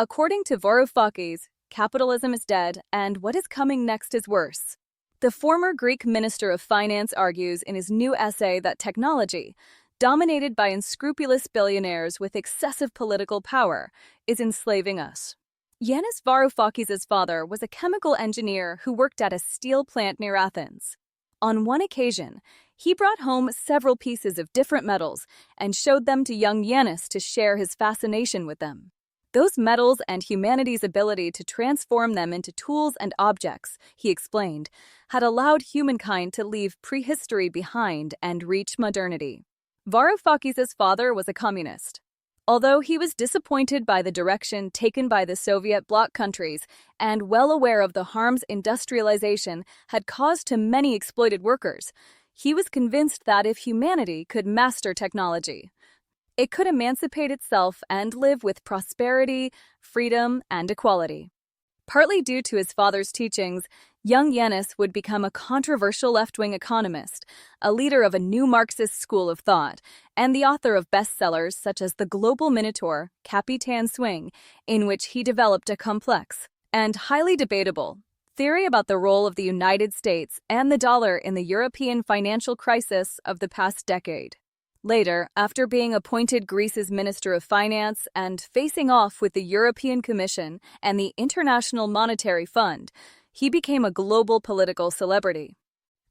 According to Varoufakis, capitalism is dead, and what is coming next is worse. The former Greek Minister of Finance argues in his new essay that technology, dominated by unscrupulous billionaires with excessive political power, is enslaving us. Yanis Varoufakis' father was a chemical engineer who worked at a steel plant near Athens. On one occasion, he brought home several pieces of different metals and showed them to young Yanis to share his fascination with them. Those metals and humanity's ability to transform them into tools and objects, he explained, had allowed humankind to leave prehistory behind and reach modernity. Varoufakis' father was a communist. Although he was disappointed by the direction taken by the Soviet bloc countries and well aware of the harms industrialization had caused to many exploited workers, he was convinced that if humanity could master technology, it could emancipate itself and live with prosperity, freedom, and equality. Partly due to his father's teachings, young Yanis would become a controversial left-wing economist, a leader of a new Marxist school of thought, and the author of bestsellers such as The Global Minotaur, Capitalism, in which he developed a complex and highly debatable theory about the role of the United States and the dollar in the European financial crisis of the past decade. Later, after being appointed Greece's Minister of Finance and facing off with the European Commission and the International Monetary Fund, he became a global political celebrity.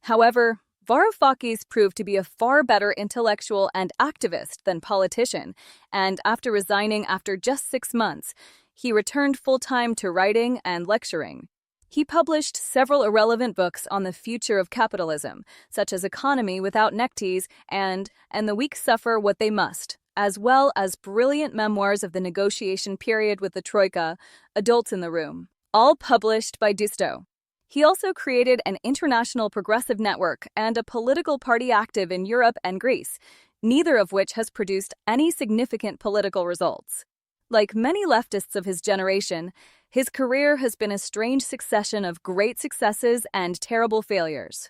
However, Varoufakis proved to be a far better intellectual and activist than politician, and after resigning after just 6 months, he returned full-time to writing and lecturing. He published several irrelevant books on the future of capitalism, such as Economy Without Neckties and The Weak Suffer What They Must, as well as brilliant memoirs of the negotiation period with the Troika, Adults in the Room, all published by Dusto. He also created an international progressive network and a political party active in Europe and Greece, neither of which has produced any significant political results. Like many leftists of his generation, his career has been a strange succession of great successes and terrible failures.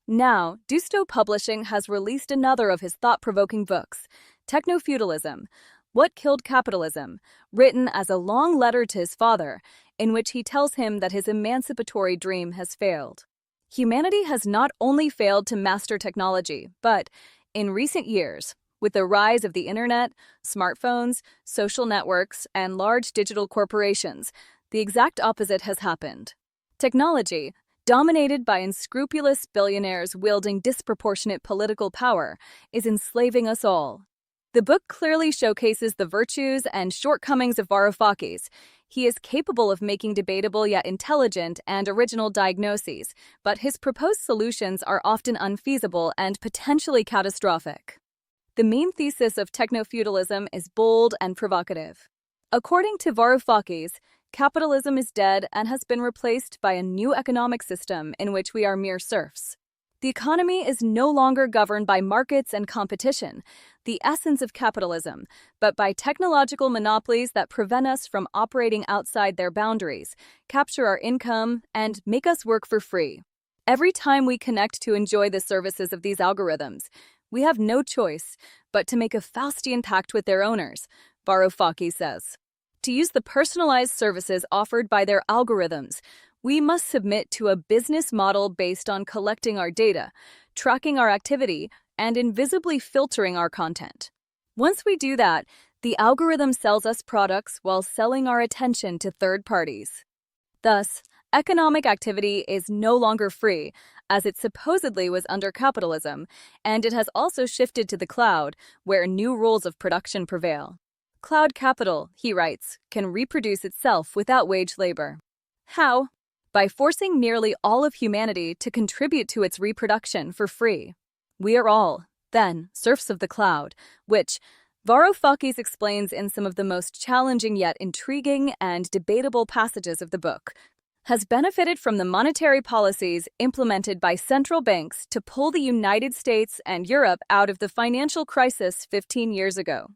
Now, Dusto Publishing has released another of his thought-provoking books, Techno Feudalism, What Killed Capitalism, written as a long letter to his father, in which he tells him that his emancipatory dream has failed. Humanity has not only failed to master technology, but, in recent years, with the rise of the internet, smartphones, social networks, and large digital corporations, the exact opposite has happened. Technology, dominated by unscrupulous billionaires wielding disproportionate political power, is enslaving us all. The book clearly showcases the virtues and shortcomings of Varoufakis. He is capable of making debatable yet intelligent and original diagnoses, but his proposed solutions are often unfeasible and potentially catastrophic. The main thesis of techno-feudalism is bold and provocative. According to Varoufakis, capitalism is dead and has been replaced by a new economic system in which we are mere serfs. The economy is no longer governed by markets and competition, the essence of capitalism, but by technological monopolies that prevent us from operating outside their boundaries, capture our income, and make us work for free. Every time we connect to enjoy the services of these algorithms, we have no choice but to make a Faustian pact with their owners, Varoufakis says. To use the personalized services offered by their algorithms, we must submit to a business model based on collecting our data, tracking our activity, and invisibly filtering our content. Once we do that, the algorithm sells us products while selling our attention to third parties. Thus, economic activity is no longer free, as it supposedly was under capitalism, and it has also shifted to the cloud, where new rules of production prevail. Cloud capital, he writes, can reproduce itself without wage labor. How? By forcing nearly all of humanity to contribute to its reproduction for free. We are all, then, serfs of the cloud, which, Varoufakis explains in some of the most challenging yet intriguing and debatable passages of the book, has benefited from the monetary policies implemented by central banks to pull the United States and Europe out of the financial crisis 15 years ago.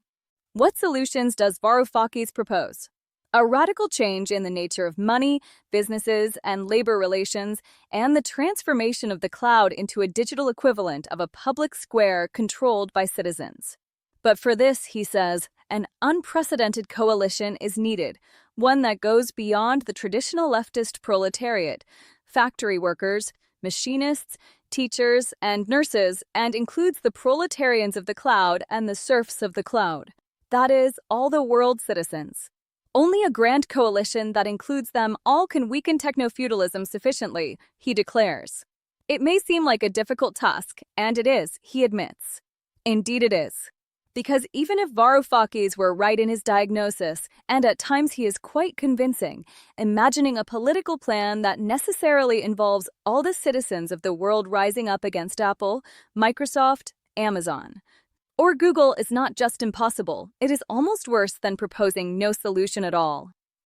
What solutions does Varoufakis propose? A radical change in the nature of money, businesses, and labor relations, and the transformation of the cloud into a digital equivalent of a public square controlled by citizens. But for this, he says, an unprecedented coalition is needed, one that goes beyond the traditional leftist proletariat, factory workers, machinists, teachers, and nurses, and includes the proletarians of the cloud and the serfs of the cloud. That is, all the world's citizens. Only a grand coalition that includes them all can weaken techno-feudalism sufficiently, he declares. It may seem like a difficult task, and it is, he admits. Indeed it is. Because even if Varoufakis were right in his diagnosis, and at times he is quite convincing, imagining a political plan that necessarily involves all the citizens of the world rising up against Apple, Microsoft, Amazon, or Google is not just impossible, it is almost worse than proposing no solution at all.